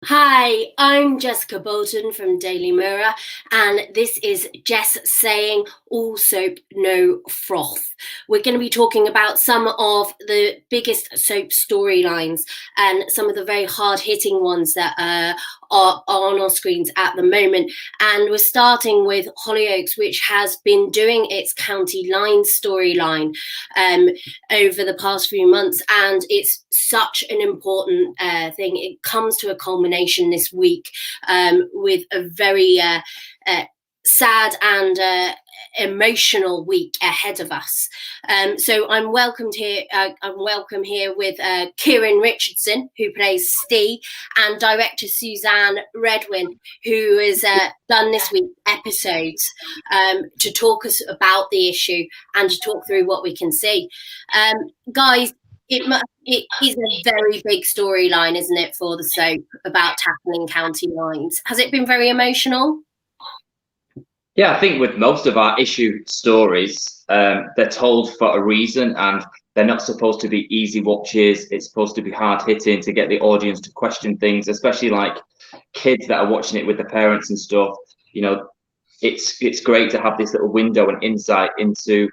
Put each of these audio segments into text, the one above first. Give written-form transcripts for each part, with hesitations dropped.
Hi, I'm Jessica Boulton from Daily Mirror, and this is Jess Saying, all soap, no froth. We're going to be talking about some of the biggest soap storylines and some of the very hard-hitting ones that are on our screens at the moment. And we're starting with Hollyoaks, which has been doing its county line storyline over the past few months, and it's such an important thing. It comes to a culmination this week with a very sad and emotional week ahead of us. So I'm welcome here with Kieron Richardson, who plays Steve, and director Suzanne Redwin, who has done this week's episodes to talk us about the issue and to talk through what we can see. Guys, it is a very big storyline, isn't it, for the soap about tackling county lines? Has it been very emotional? Yeah, I think with most of our issue stories, they're told for a reason, and they're not supposed to be easy watches. It's supposed to be hard hitting to get the audience to question things, especially like kids that are watching it with the parents and stuff. You know, it's great to have this little window and insight into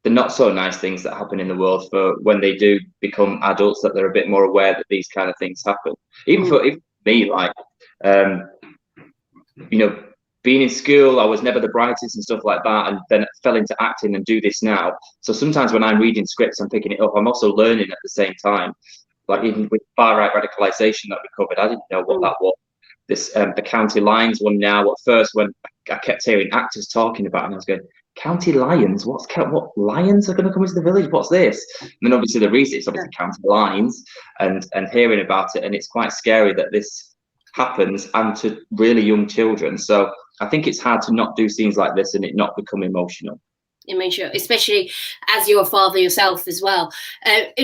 the not so nice things that happen in the world for when they do become adults, that they're a bit more aware that these kind of things happen. Even for me, like, you know, being in school, I was never the brightest and stuff like that, and then fell into acting and do this now. So sometimes when I'm reading scripts and picking it up, I'm also learning at the same time. Like even with far-right radicalisation that we covered, I didn't know what that was. This the county lines one now. At first, when I kept hearing actors talking about it, and I was going, county lions? What lions are going to come into the village? What's this? And then obviously the reason it's obviously county lines, and hearing about it, and it's quite scary that this happens and to really young children. So I think it's hard to not do scenes like this and it not become emotional. Especially as you're a father yourself as well.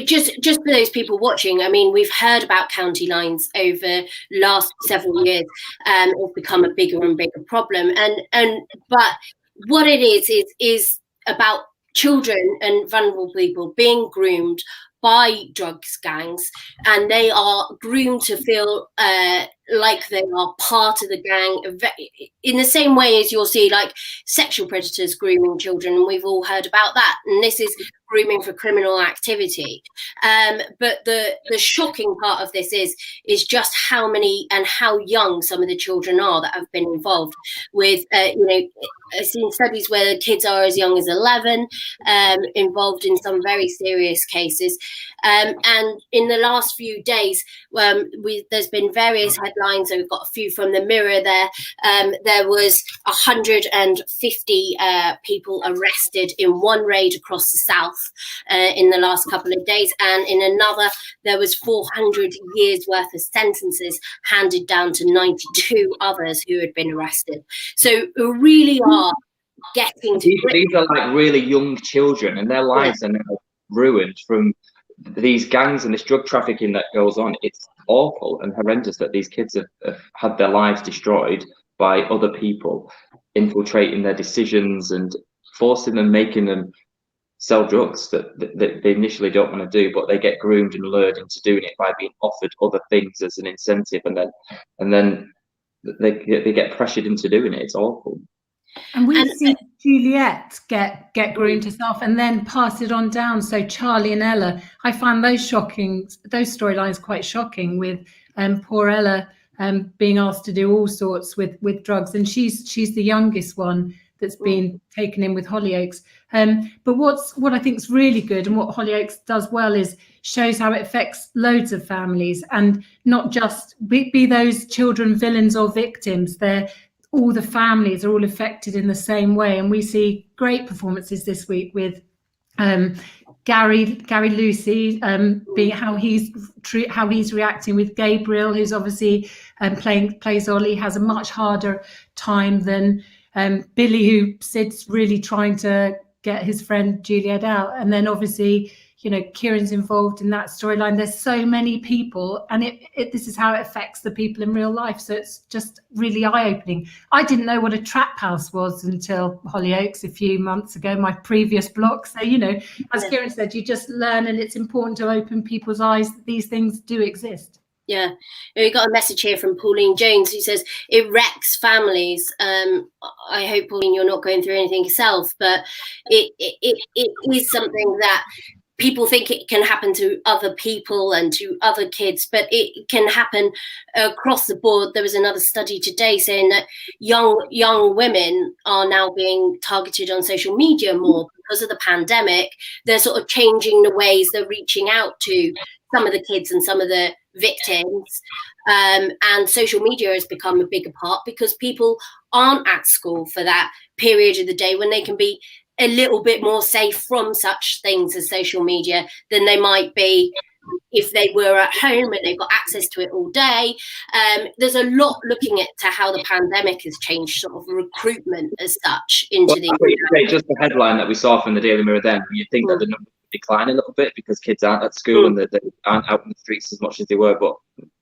Just for those people watching, I mean, we've heard about county lines over last several years. It's become a bigger and bigger problem, but what it is about children and vulnerable people being groomed by drugs gangs, and they are groomed to feel like they are part of the gang, in the same way as you'll see like sexual predators grooming children, and we've all heard about that, and this is grooming for criminal activity. But the shocking part of this is just how many and how young some of the children are that have been involved with. I've seen studies where the kids are as young as 11, involved in some very serious cases. And in the last few days, there's been various headlines. So we've got a few from the Mirror there. There was 150 people arrested in one raid across the south in the last couple of days. And in another, there was 400 years worth of sentences handed down to 92 others who had been arrested. So we really are getting to... These are like really young children, and their lives are now ruined from these gangs and this drug trafficking that goes on. It's awful and horrendous that these kids have had their lives destroyed by other people infiltrating their decisions and forcing them, making them sell drugs that they initially don't want to do, but they get groomed and lured into doing it by being offered other things as an incentive, and then they get pressured into doing it. It's awful. And we've seen Juliet get groomed herself and then pass it on down. So Charlie and Ella, I find those storylines quite shocking, with poor Ella being asked to do all sorts with drugs, and she's the youngest one that's been taken in with Hollyoaks. But what I think is really good, and what Hollyoaks does well, is shows how it affects loads of families, and not just be those children villains or victims. All the families are all affected in the same way, and we see great performances this week with Gary Lucy, being how he's reacting with Gabriel, who's obviously plays Ollie, has a much harder time than Billy, who Sid's really trying to get his friend Juliet out, and then obviously Kieron's involved in that storyline. There's so many people, and this is how it affects the people in real life. So it's just really eye-opening. I didn't know what a trap house was until Hollyoaks a few months ago, my previous block. So, as Kieron said, you just learn, and it's important to open people's eyes that these things do exist. Yeah, we got a message here from Pauline Jones who says it wrecks families. I hope, Pauline, you're not going through anything yourself, but it is something that people think it can happen to other people and to other kids, but it can happen across the board. There was another study today saying that young women are now being targeted on social media more because of the pandemic. They're sort of changing the ways they're reaching out to some of the kids and some of the victims. And social media has become a bigger part because people aren't at school for that period of the day when they can be a little bit more safe from such things as social media than they might be if they were at home and they've got access to it all day. There's a lot looking at to how the pandemic has changed sort of recruitment as such into just the headline that we saw from the Daily Mirror then, you think that the numbers decline a little bit because kids aren't at school and they aren't out in the streets as much as they were, but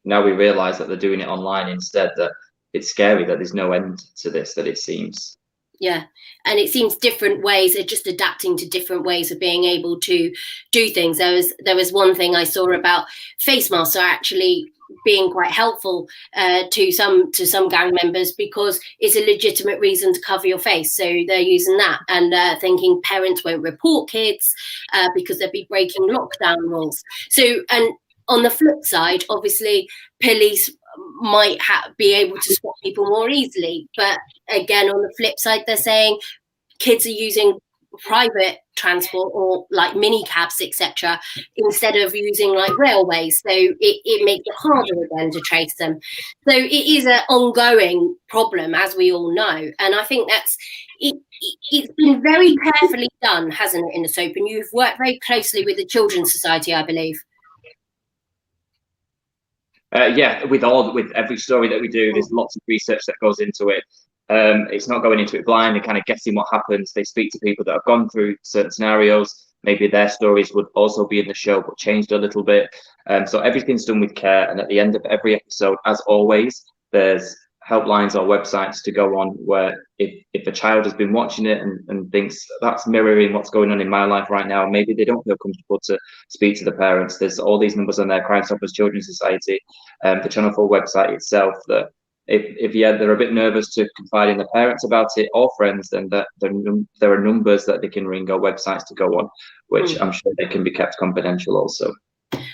now we realise that they're doing it online instead, that it's scary that there's no end to this, that it seems. Yeah, and it seems different ways are just adapting to different ways of being able to do things. There was one thing I saw about face masks are actually being quite helpful to some gang members because it's a legitimate reason to cover your face. So they're using that and thinking parents won't report kids because they'd be breaking lockdown rules. So, and on the flip side, obviously, police might be able to spot people more easily. But again, on the flip side, they're saying kids are using private transport or like mini cabs, etc., instead of using like railways. So it makes it harder again to trace them. So it is an ongoing problem, as we all know. And I think it's been very carefully done, hasn't it, in the soap? And you've worked very closely with the Children's Society, I believe. Yeah, with every story that we do, there's lots of research that goes into it. It's not going into it blind and kind of guessing what happens. They speak to people that have gone through certain scenarios. Maybe their stories would also be in the show, but changed a little bit. So everything's done with care. And at the end of every episode, as always, there's helplines or websites to go on where if a child has been watching it and thinks that's mirroring what's going on in my life right now, maybe they don't feel comfortable to speak to the parents. There's all these numbers on there, Crime Stoppers Children's Society, the Channel 4 website itself, that if they're a bit nervous to confide in the parents about it or friends, then there are numbers that they can ring or websites to go on, which I'm sure they can be kept confidential also.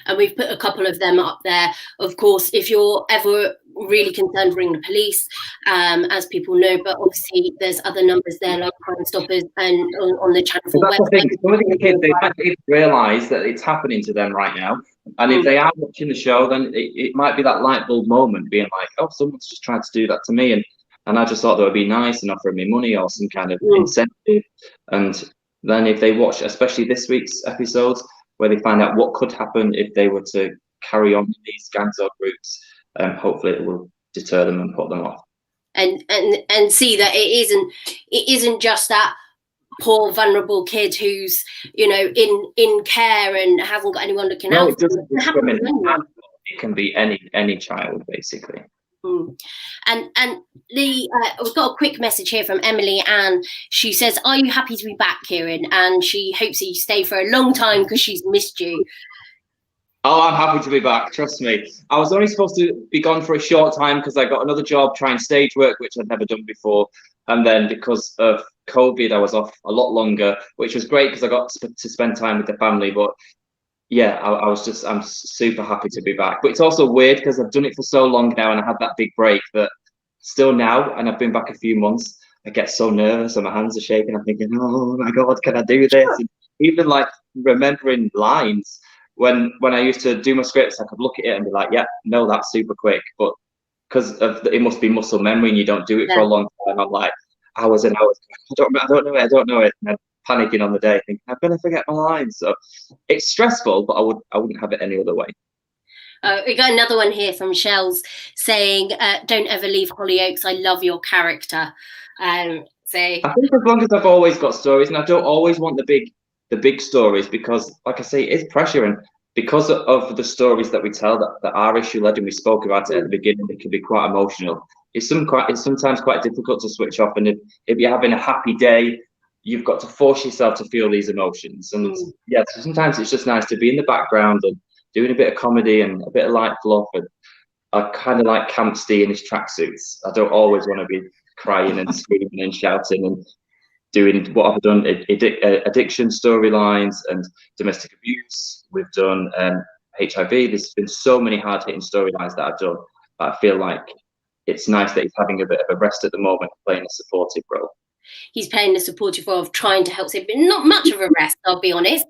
And we've put a couple of them up there. Of course, if you're ever really concerned, ring the police, as people know. But obviously, there's other numbers there, like Crime Stoppers, and on the Channel 4 website. Some of the kids, they might realise that it's happening to them right now. And if they are watching the show, then it might be that light bulb moment, being like, oh, someone's just tried to do that to me. And I just thought that would be nice and offering me money or some kind of incentive. And then if they watch, especially this week's episodes, where they find out what could happen if they were to carry on with these gangs or groups, hopefully it will deter them and put them off. And see that it isn't just that poor vulnerable kid who's in care and hasn't got anyone looking out. It doesn't discriminate. It can be any child, basically. And we've got a quick message here from Emily Ann. She says, are you happy to be back, Kieron? And she hopes that you stay for a long time because she's missed you. Oh, I'm happy to be back, trust me. I was only supposed to be gone for a short time because I got another job trying stage work, which I'd never done before. And then because of COVID, I was off a lot longer, which was great because I got to spend time with the family. But yeah, I'm super happy to be back. But it's also weird because I've done it for so long now and I had that big break that still now, and I've been back a few months, I get so nervous and my hands are shaking. I'm thinking, oh my God, can I do this? And even like remembering lines, when I used to do my scripts, I could look at it and be like, yeah, no, that's super quick. But because it must be muscle memory and you don't do it for a long time, I'm like hours and hours. I don't know it. And panicking on the day, thinking I'm gonna forget my lines. So it's stressful, but I wouldn't have it any other way. We got another one here from Shells saying, "Don't ever leave Hollyoaks. I love your character." I think as long as I've always got stories, and I don't always want the big stories because, like I say, it's pressure, and because of the stories that we tell that are issue-led, and we spoke about it at the beginning, it can be quite emotional. It's sometimes quite difficult to switch off, and if you're having a happy day, you've got to force yourself to feel these emotions. And yeah, sometimes it's just nice to be in the background and doing a bit of comedy and a bit of light fluff. And I kind of like Camp Steve in his tracksuits. I don't always want to be crying and screaming and shouting and doing what I've done, addiction storylines and domestic abuse. We've done HIV. There's been so many hard-hitting storylines that I've done. But I feel like it's nice that he's having a bit of a rest at the moment, playing a supportive role. He's playing the supportive role of trying to help him, but not much of a rest, I'll be honest.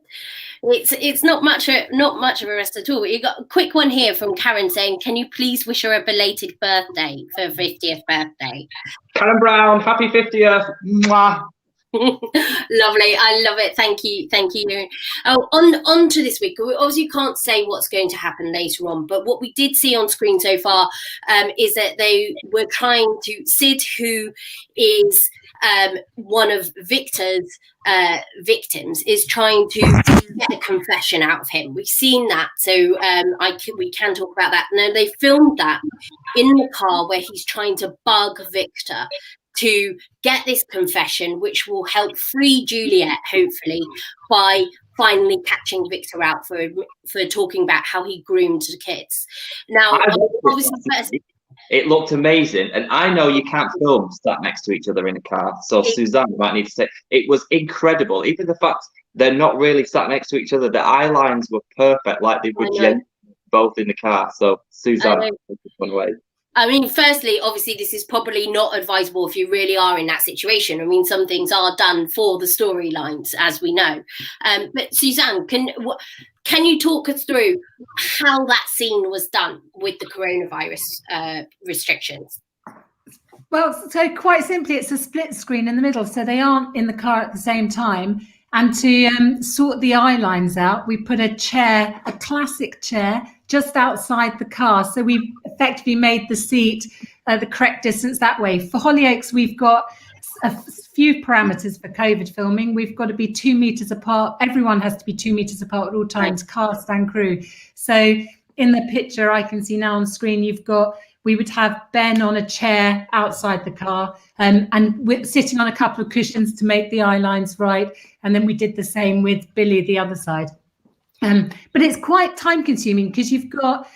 It's not much of a rest at all. You got a quick one here from Karen saying, "Can you please wish her a belated birthday for her 50th birthday?" Karen Brown, happy 50th. Mwah. Lovely, I love it. Thank you. Oh, on to this week. We obviously can't say what's going to happen later on, but what we did see on screen so far is that they were trying to Sid, who is one of Victor's victims, is trying to get a confession out of him. We've seen that, so we can talk about that. Now, they filmed that in the car where he's trying to bug Victor to get this confession, which will help free Juliet, hopefully, by finally catching Victor out for talking about how he groomed the kids. Now, obviously, it looked amazing, and I know you can't film sat next to each other in a car, so Suzanne might need to say it was incredible. Even the fact they're not really sat next to each other, the eye lines were perfect, like they were both in the car. So Suzanne, one way. I mean, firstly, obviously, this is probably not advisable if you really are in that situation. I mean, some things are done for the storylines, as we know. But Suzanne, can you talk us through how that scene was done with the coronavirus restrictions? Well, so quite simply, it's a split screen in the middle, so they aren't in the car at the same time. And to sort the eye lines out, we put a chair, a classic chair, just outside the car. So we've effectively made the seat the correct distance that way. For Hollyoaks, we've got a few parameters for COVID filming. We've got to be 2 meters apart. Everyone has to be 2 meters apart at all times, cast and crew. So in the picture I can see now on screen, we would have Ben on a chair outside the car and we're sitting on a couple of cushions to make the eye lines right. And then we did the same with Billy, the other side. But it's quite time consuming because you've got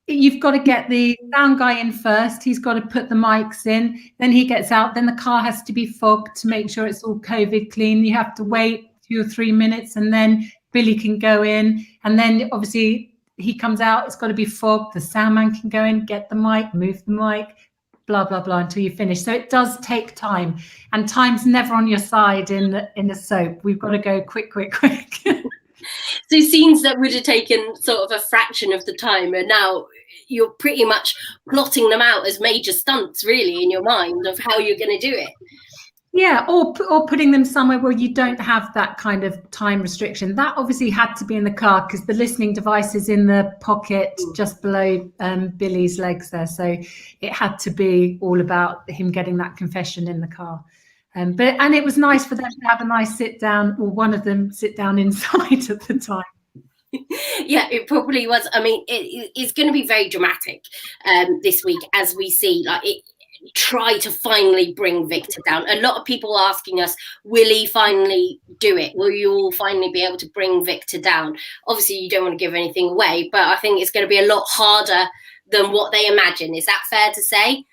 to get the sound guy in first. He's got to put the mics in. Then he gets out. Then the car has to be fogged to make sure it's all COVID clean. You have to wait 2 or 3 minutes and then Billy can go in. And then obviously he comes out. It's got to be fogged. The sound man can go in, get the mic, move the mic, blah, blah, blah, until you finish. So it does take time. And time's never on your side in the soap. We've got to go quick. So scenes that would have taken sort of a fraction of the time, and now you're pretty much plotting them out as major stunts, really, in your mind of how you're going to do it. Yeah, or putting them somewhere where you don't have that kind of time restriction. That obviously had to be in the car because the listening device is in the pocket just below Billy's legs there. So it had to be all about him getting that confession in the car. And it was nice for them to have a nice sit down, or one of them sit down inside at the time. Yeah, it probably was. I mean, it's going to be very dramatic this week as we see try to finally bring Victor down. A lot of people asking us, will he finally do it? Will you all finally be able to bring Victor down? Obviously, you don't want to give anything away, but I think it's going to be a lot harder than what they imagine. Is that fair to say?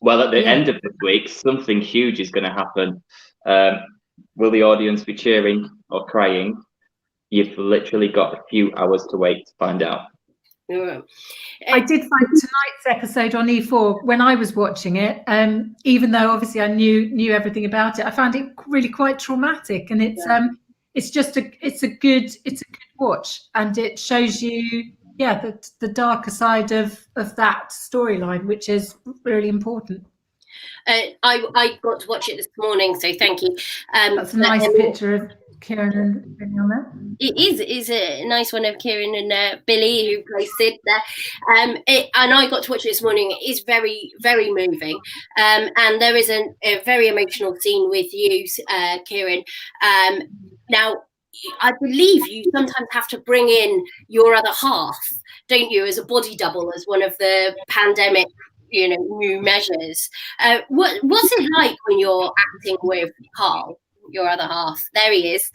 Well, at the end of this week, something huge is going to happen. Will the audience be cheering or crying? You've literally got a few hours to wait to find out. Yeah. I did find tonight's episode on E4 when I was watching it, even though obviously I knew everything about it. I found it really quite traumatic, and it's a good watch, and it shows you the darker side of that storyline, which is really important. I got to watch it this morning, so thank you. That's a nice picture of Kieron and Billy on there. It is a nice one of Kieron and Billy, who plays Sid there. And I got to watch it this morning. It is very, very moving. And there is a very emotional scene with you, Kieron. Now, I believe you sometimes have to bring in your other half, don't you, as a body double, as one of the pandemic, new measures. What's it like when you're acting with Karl, your other half? There he is.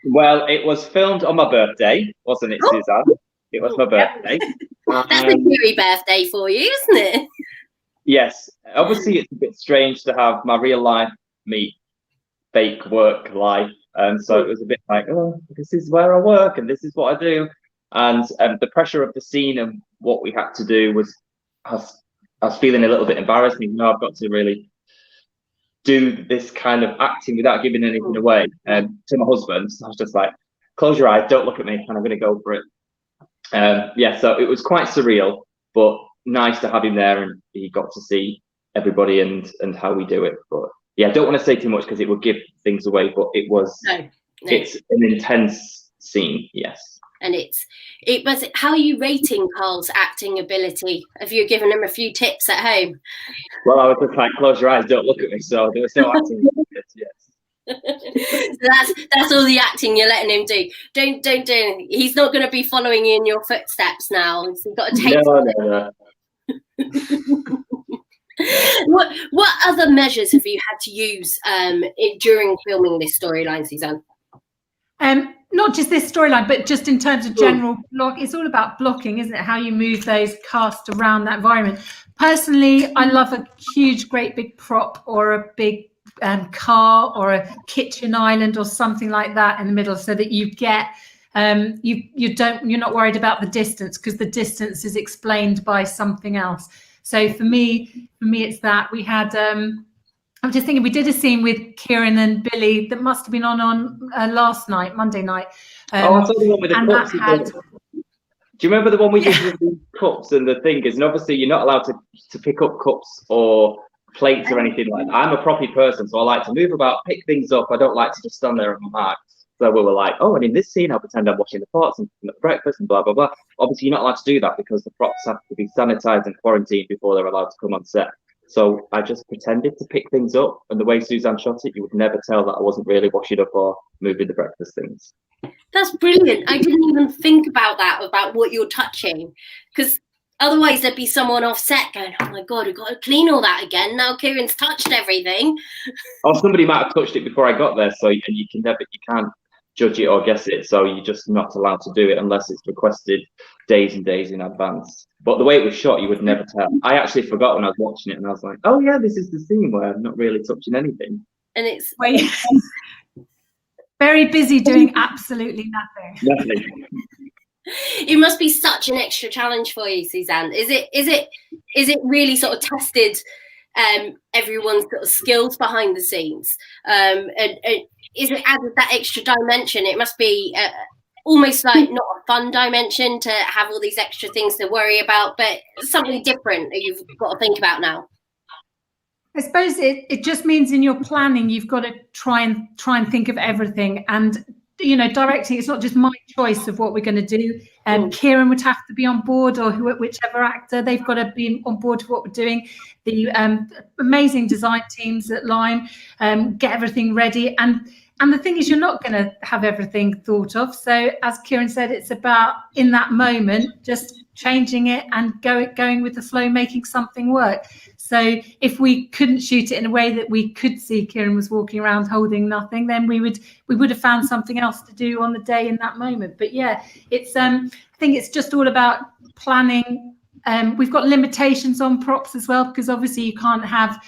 Well, it was filmed on my birthday, wasn't it, Suzanne? It was my birthday. That's a cheery birthday for you, isn't it? Yes. Obviously, it's a bit strange to have my real life meet fake work life. And so it was a bit like, oh, this is where I work and this is what I do. And the pressure of the scene and what we had to do I was feeling a little bit embarrassed. I've got to really do this kind of acting without giving anything away to my husband. So I was just like, close your eyes, don't look at me, and I'm going to go for it. So it was quite surreal, but nice to have him there, and he got to see everybody and how we do it. But yeah, I don't want to say too much because it would give things away, but it's an intense scene, yes. And how are you rating Karls' acting ability? Have you given him a few tips at home? Well, I was just like, close your eyes, don't look at me. So there was no acting. Yes. So that's all the acting you're letting him do. Don't do. He's not going to be following in your footsteps now. So you've got to take. No. What other measures have you had to use during filming this storyline, Suzanne? Not just this storyline, but just in terms of general block. It's all about blocking, isn't it? How you move those cast around that environment. Personally, I love a huge, great big prop or a big car or a kitchen island or something like that in the middle, so that you get you're not worried about the distance, because the distance is explained by something else. So for me, it's that we had. I'm just thinking, we did a scene with Kieron and Billy that must have been on last night, Monday night. I saw the one with the cups. Do you remember the one we did with the cups and the thingers? And obviously, you're not allowed to pick up cups or plates or anything like that. I'm a proppy person, so I like to move about, pick things up. I don't like to just stand there on my mark. So we were like, oh, and in this scene, I'll pretend I'm washing the pots and cooking up breakfast and blah, blah, blah. Obviously, you're not allowed to do that because the props have to be sanitized and quarantined before they're allowed to come on set. So I just pretended to pick things up, and the way Suzanne shot it, you would never tell that I wasn't really washing up or moving the breakfast things. That's brilliant. I didn't even think about that, about what you're touching, because otherwise there'd be someone off set going, oh my God, we've got to clean all that again. Now Kieron's touched everything. Or somebody might have touched it before I got there, so you can't judge it or guess it, so you're just not allowed to do it unless it's requested days and days in advance. But the way it was shot, you would never tell. I actually forgot when I was watching it, and I was like, oh yeah, this is the scene where I'm not really touching anything. And it's very busy doing absolutely nothing. It must be such an extra challenge for you, Suzanne. Is it really sort of tested everyone's sort of skills behind the scenes? And is it added that extra dimension? It must be almost like not a fun dimension to have all these extra things to worry about, but something different that you've got to think about now. I suppose it just means in your planning you've got to try and think of everything. And directing, it's not just my choice of what we're going to do. Kieron would have to be on board, or whichever actor, they've got to be on board with what we're doing. The amazing design teams at Lime get everything ready. And the thing is, you're not going to have everything thought of. So as Kieron said, it's about, in that moment, just changing it and going with the flow, making something work. So if we couldn't shoot it in a way that we could see Kieron was walking around holding nothing, then we would have found something else to do on the day in that moment. But yeah, it's I think it's just all about planning. We've got limitations on props as well, because obviously you can't have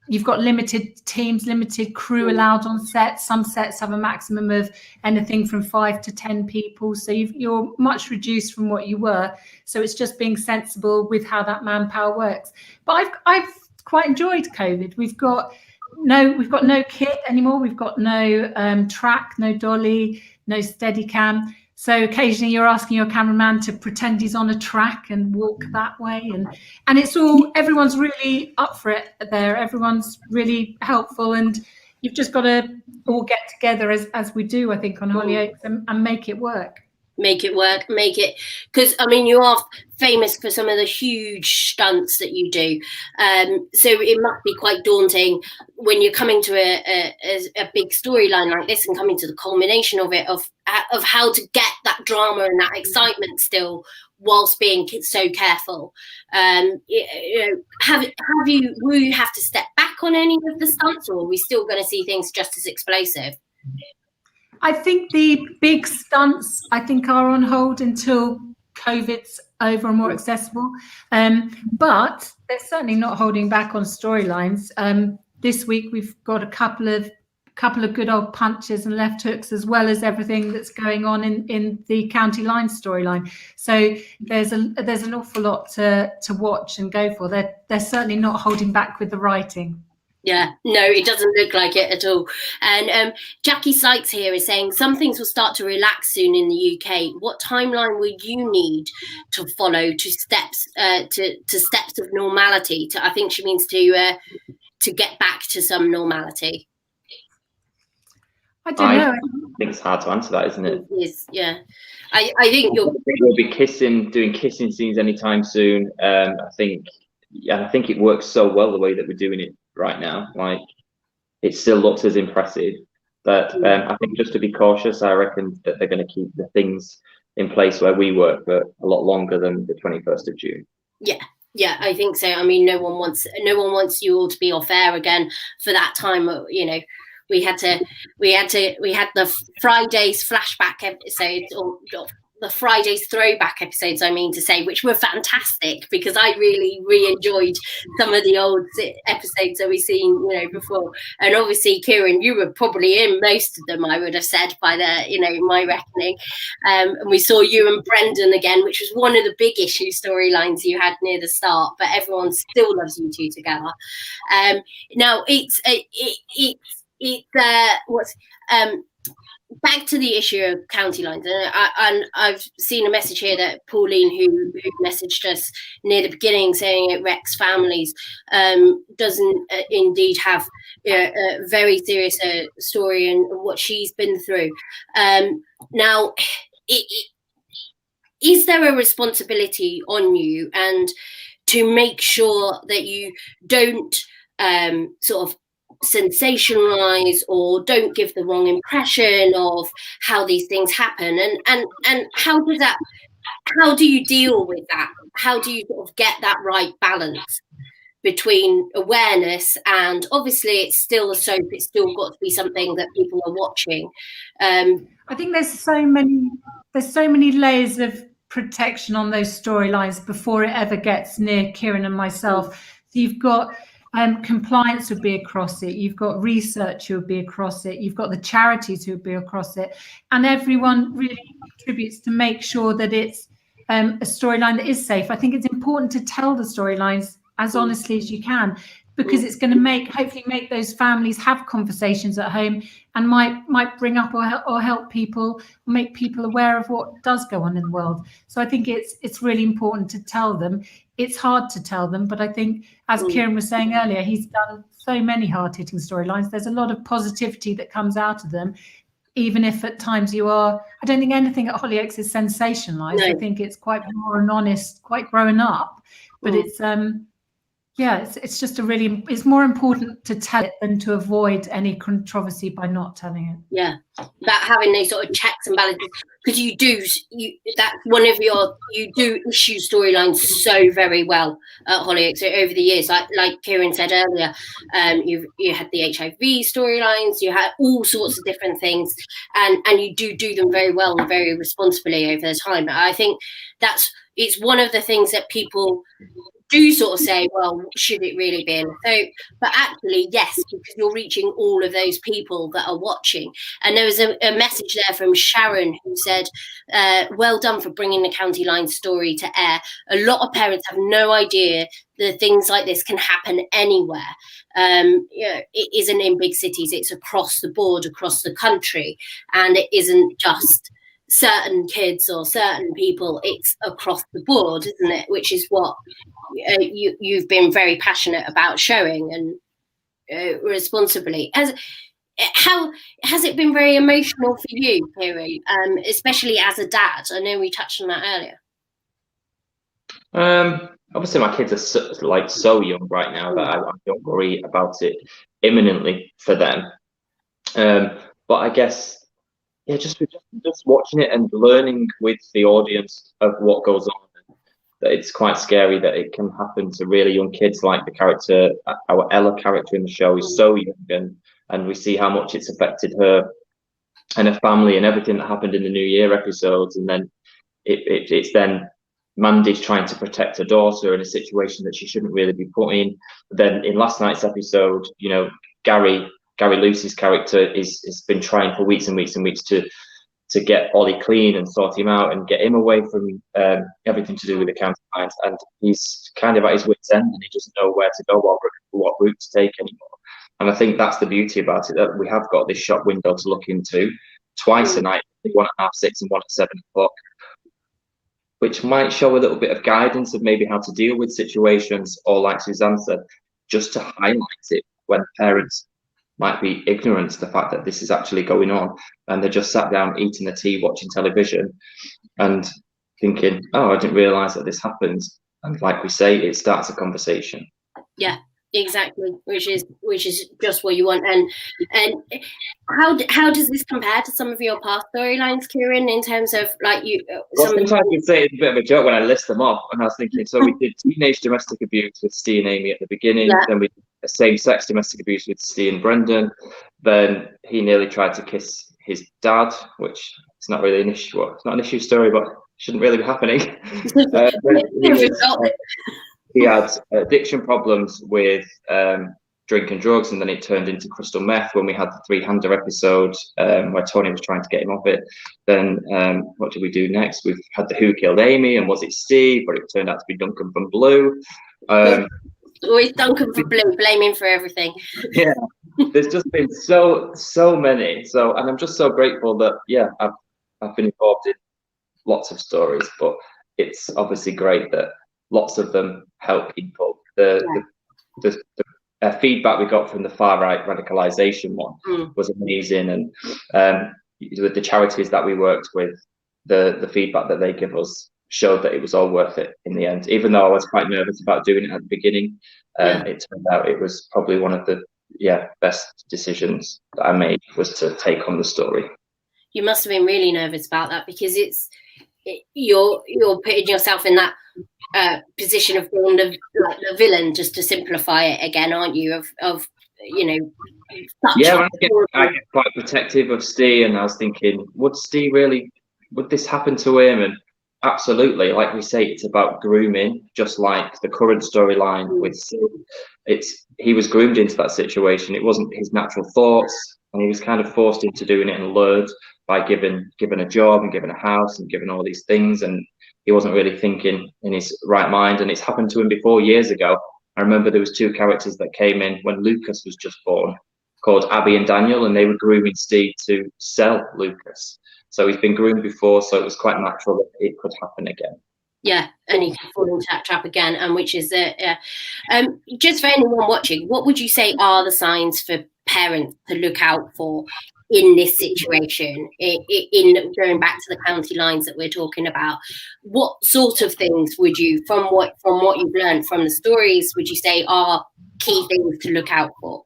you've got limited teams, limited crew allowed on set. Some sets have a maximum of anything from 5 to 10 people. So you're much reduced from what you were. So it's just being sensible with how that manpower works. But I've quite enjoyed COVID. We've got no kit anymore. We've got no track, no dolly, no Steadicam. So occasionally you're asking your cameraman to pretend he's on a track and walk that way. And it's all, everyone's really up for it there. Everyone's really helpful. And you've just got to all get together as we do, I think, on Hollyoaks and make it work. Make it work, because I mean, you are famous for some of the huge stunts that you do, so it must be quite daunting when you're coming to a big storyline like this and coming to the culmination of it, of how to get that drama and that excitement still whilst being so careful. Will you have to step back on any of the stunts, or are we still going to see things just as explosive? I think the big stunts, I think, are on hold until COVID's over and more accessible. But they're certainly not holding back on storylines. This week we've got a couple of good old punches and left hooks, as well as everything that's going on in the County Line storyline. So there's an awful lot to watch and go for. They're certainly not holding back with the writing. Yeah, no, it doesn't look like it at all. And Jackie Sykes here is saying some things will start to relax soon in the UK. What timeline will you need to follow to steps of normality? I think she means to get back to some normality. I don't know. I think it's hard to answer that, isn't it? It is, yeah. I think we'll be doing kissing scenes anytime soon. I think it works so well the way that we're doing it right now. Like, it still looks as impressive, but I think just to be cautious, I reckon that they're going to keep the things in place where we work for a lot longer than the 21st of June. Yeah, I think so. I mean, no one wants you all to be off air again for that time. You know, we had the Fridays flashback episodes, or the Fridays throwback episodes, I mean to say, which were fantastic, because I really re-enjoyed some of the old episodes that we've seen, you know, before. And obviously, Kieron, you were probably in most of them, I would have said, by my reckoning. And we saw you and Brendan again, which was one of the big issue storylines you had near the start, but everyone still loves you two together. Now back to the issue of county lines, and I've seen a message here that Pauline, who messaged us near the beginning, saying it wrecks families, doesn't indeed have a very serious story and what she's been through. Now, is there a responsibility on you and to make sure that you don't sort of sensationalize or don't give the wrong impression of how these things happen, and how do you deal with that? How do you sort of get that right balance between awareness and, obviously it's still a soap, it's still got to be something that people are watching? I think there's so many layers of protection on those storylines before it ever gets near Kieron and myself. So you've got compliance would be across it, you've got research who would be across it, you've got the charities who would be across it, and everyone really contributes to make sure that it's a storyline that is safe. I think it's important to tell the storylines as honestly as you can, because it's going to hopefully make those families have conversations at home, and might bring up or help people, make people aware of what does go on in the world. So I think it's really important to tell them. It's hard to tell them, but I think, as Kieron was saying earlier, he's done so many hard-hitting storylines. There's a lot of positivity that comes out of them, even if at times I don't think anything at Hollyoaks is sensationalized. No. I think it's quite more and honest, quite grown up, but it's just it's more important to tell it than to avoid any controversy by not telling it. Yeah, about having these sort of checks and balances, because you do issue storylines so very well at Hollyoaks over the years. Like Kieron said earlier, you had the HIV storylines, you had all sorts of different things, and you do them very well and very responsibly over the time. I think it's one of the things that people do sort of say, well, should it really be in a soap? But actually, yes, because you're reaching all of those people that are watching. And there was a message there from Sharon who said, well done for bringing the County Line story to air. A lot of parents have no idea that things like this can happen anywhere. It isn't in big cities, it's across the board, across the country. And it isn't just certain kids or certain people, it's across the board, isn't it? Which is what you've been very passionate about showing, and responsibly. How has it been very emotional for you, Kieron, especially as a dad? I know we touched on that earlier. Obviously my kids are so young right now that I don't worry about it imminently for them, but I guess just watching it and learning with the audience of what goes on, that it's quite scary that it can happen to really young kids. Like our Ella character in the show is so young, and we see how much it's affected her her family and everything that happened in the New Year episodes, and then it's then Mandy's trying to protect her daughter in a situation that she shouldn't really be put in. Then in last night's episode, you know, Gary Lucy's character has been trying for weeks and weeks and weeks to get Ollie clean and sort him out and get him away from everything to do with the county lines, and he's kind of at his wit's end and he doesn't know where to go or what route to take anymore. And I think that's the beauty about it, that we have got this shop window to look into twice a night, one at 6:30 and one at 7:00, which might show a little bit of guidance of maybe how to deal with situations, or like Suzanne said, just to highlight it when parents might be ignorant to the fact that this is actually going on, and they're just sat down eating a tea, watching television and thinking, oh, I didn't realise that this happens. And like we say, it starts a conversation. Yeah, exactly, which is just what you want. And how does this compare to some of your past storylines, Kieron, in terms of like you? Sometimes you say it's a bit of a joke when I list them off, and I was thinking, so we did teenage domestic abuse with Steve and Amy at the beginning, then we did same-sex domestic abuse with Steve and Brendan, then he nearly tried to kiss his dad, which is not really an issue. Well, it's not an issue story, but shouldn't really be happening. He had addiction problems with drink and drugs, and then it turned into crystal meth when we had the 3-hander episode where Tony was trying to get him off it. Then what did we do next? We've had the Who Killed Amy, and was it Steve? But it turned out to be Duncan from Blue. Always Duncan from Blue, blaming for everything. Yeah, there's just been so many. So, and I'm just so grateful that I've been involved in lots of stories, but it's obviously great that lots of them help people. The feedback we got from the far right radicalization one was amazing, and with the charities that we worked with, the feedback that they give us showed that it was all worth it in the end. Even though I was quite nervous about doing it at the beginning, it turned out it was probably one of the best decisions that I made, was to take on the story. You must have been really nervous about that, because you're putting yourself in that position of being the villain, just to simplify it again, aren't you? Of you know. I get quite protective of Steve, and I was thinking, would this happen to him? And absolutely, like we say, it's about grooming, just like the current storyline with Steve. He was groomed into that situation. It wasn't his natural thoughts, and he was kind of forced into doing it and lured by given a job and given a house and given all these things, and he wasn't really thinking in his right mind. And it's happened to him before, years ago. I remember there was 2 characters that came in when Lucas was just born, called Abby and Daniel, and they were grooming Steve to sell Lucas. So he's been groomed before, so it was quite natural that it could happen again. Yeah, and he can fall into that trap again, and which is just for anyone watching, what would you say are the signs for parents to look out for in this situation, in going back to the county lines that we're talking about? What sort of things would you, from what you've learned from the stories, would you say are key things to look out for?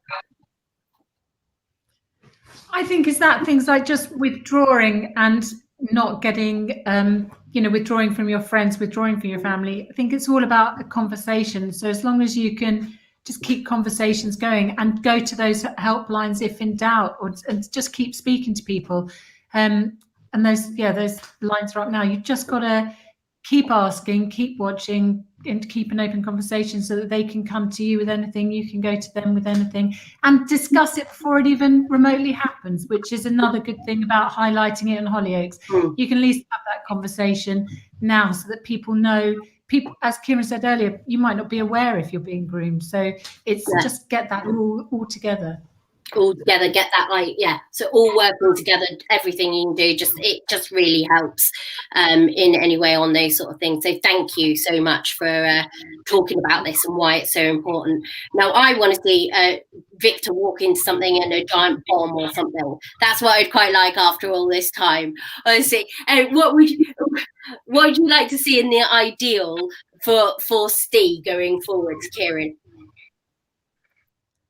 I think is that things like just withdrawing and not getting, withdrawing from your friends, withdrawing from your family. I think it's all about a conversation. So as long as you can just keep conversations going and go to those helplines if in doubt, and just keep speaking to people. And those lines are up now. You've just got to keep asking, keep watching, and keep an open conversation so that they can come to you with anything, you can go to them with anything, and discuss it before it even remotely happens, which is another good thing about highlighting it in Hollyoaks. You can at least have that conversation now so that people know. People, as Kieron said earlier, you might not be aware if you're being groomed. So it's just get that all together. All together, get that so all working together, everything you can do, it just really helps in any way on those sort of things. So thank you so much for talking about this and why it's so important. Now I want to see Victor walk into something and a giant bomb or something. That's what I'd quite like after all this time, honestly. And what would you like to see in the ideal for Steve going forward, Kieron?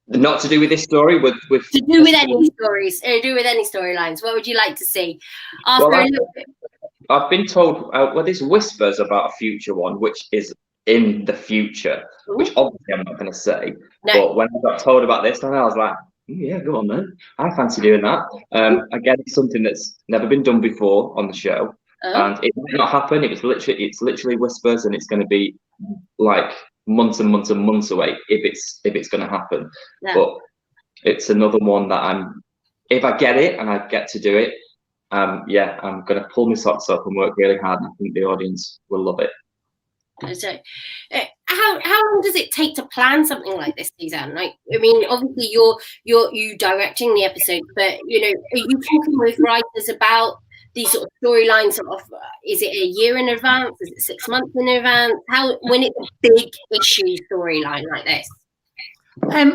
Not to do with this story, with to do with any stories, do with any storylines. What would you like to see? I've been told there's whispers about a future one, which is in the future, which obviously I'm not going to say. No. But when I got told about this one, I was like, Yeah, go on then. I fancy doing that. Again, it's something that's never been done before on the show, and it might not happen. It's literally whispers, and it's going to be like months and months and months away if it's going to happen. Yeah. But it's another one that if I get it and I get to do it, yeah, I'm going to pull my socks up and work really hard, and I think the audience will love it. So, how long does it take to plan something like this, Suzanne? Like, I mean, obviously you directing the episode, but you know, are you talking with writers about these sort of storylines? Sort of, is it a year in advance? Is it 6 months in advance? When it's a big issue storyline like this?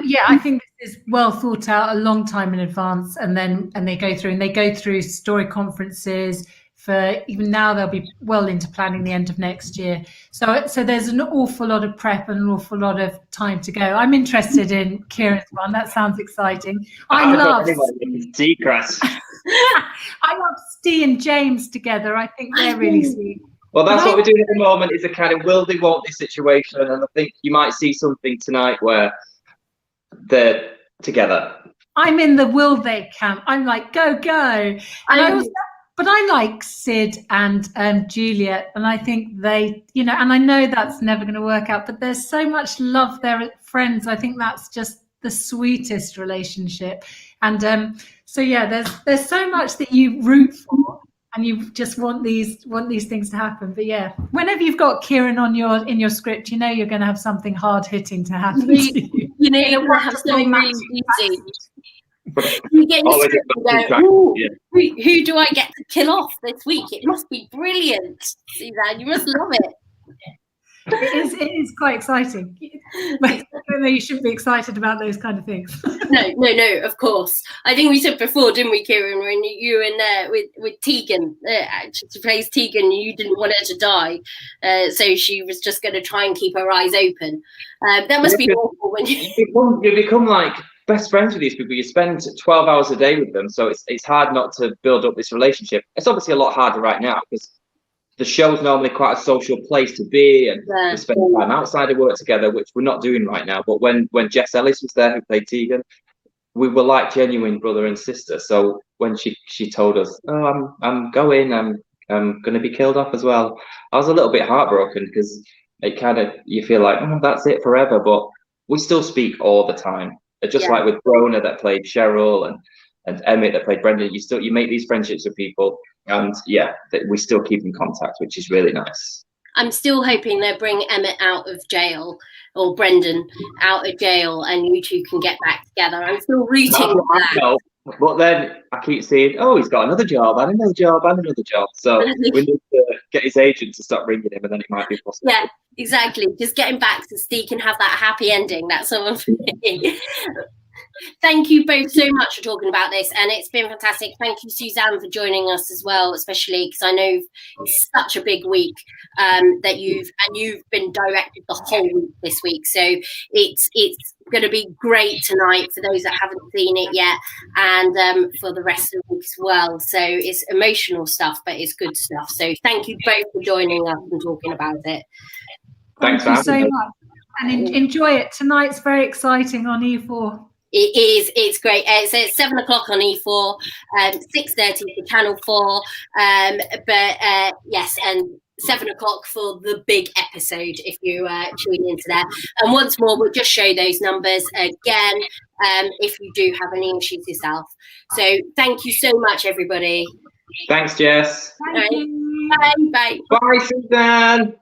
Yeah, I think this is well thought out a long time in advance, and they go through story conferences. For even now, they'll be well into planning the end of next year. So there's an awful lot of prep and an awful lot of time to go. I'm interested in Kieron's one. That sounds exciting. I love Seacrest. I love Steve and James together. I think they're really sweet. Well, that's what we're doing at the moment, is a kind of will they, won't they situation. And I think you might see something tonight where they're together. I'm in the will they camp. I'm like, go. But I like Sid and Juliet, and I think they, you know, and I know that's never going to work out, but there's so much love there at friends. I think that's just the sweetest relationship. And so yeah, there's so much that you root for, and you just want these things to happen. But yeah, whenever you've got Kieron in your script, you know you're going to have something hard hitting to happen. You know, you're going to have something really easy. You get in the script and go, who do I get to kill off this week? It must be brilliant, Suzanne. You must love it. It is quite exciting. But you shouldn't be excited about those kind of things. No, of course. I think we said before, didn't we, Kieron, when you were in there with Tegan, she plays Tegan, you didn't want her to die, so she was just going to try and keep her eyes open. That must be awful when you become like best friends with these people. You spend 12 hours a day with them, so it's hard not to build up this relationship. It's obviously a lot harder right now because the show's normally quite a social place to be, and we spend time outside of work together, which we're not doing right now. But when Jess Ellis was there, who played Tegan, we were like genuine brother and sister. So when she told us, "Oh, I'm going, I'm going to be killed off as well," I was a little bit heartbroken because it kind of, you feel like, oh, that's it forever. But we still speak all the time. Just like with Rona that played Cheryl and Emmett that played Brendan, you make these friendships with people, and we still keep in contact, which is really nice. I'm still hoping they bring Emmett out of jail, or Brendan out of jail, and you two can get back together. I'm still rooting for that. But then I keep seeing, he's got another job and another job and another job. So we need to get his agent to stop ringing him, and then it might be possible. Yeah, exactly. Just getting back so Steve can have that happy ending. That's all I'm thinking. Thank you both so much for talking about this, and it's been fantastic. Thank you, Suzanne, for joining us as well, especially because I know it's such a big week that you've been directed the whole week this week. So it's going to be great tonight for those that haven't seen it yet, and for the rest of the week as well. So it's emotional stuff, but it's good stuff. So thank you both for joining us and talking about it. Thanks Thank you so much, and enjoy it. Tonight's very exciting on E4. It is. It's great. It's at 7 o'clock on E4, 6:30 for Channel 4. Yes, and 7 o'clock for the big episode if you tune into there. And once more, we'll just show those numbers again if you do have any issues yourself. So thank you so much, everybody. Thanks, Jess. Thank you. Bye. Bye, Suzanne.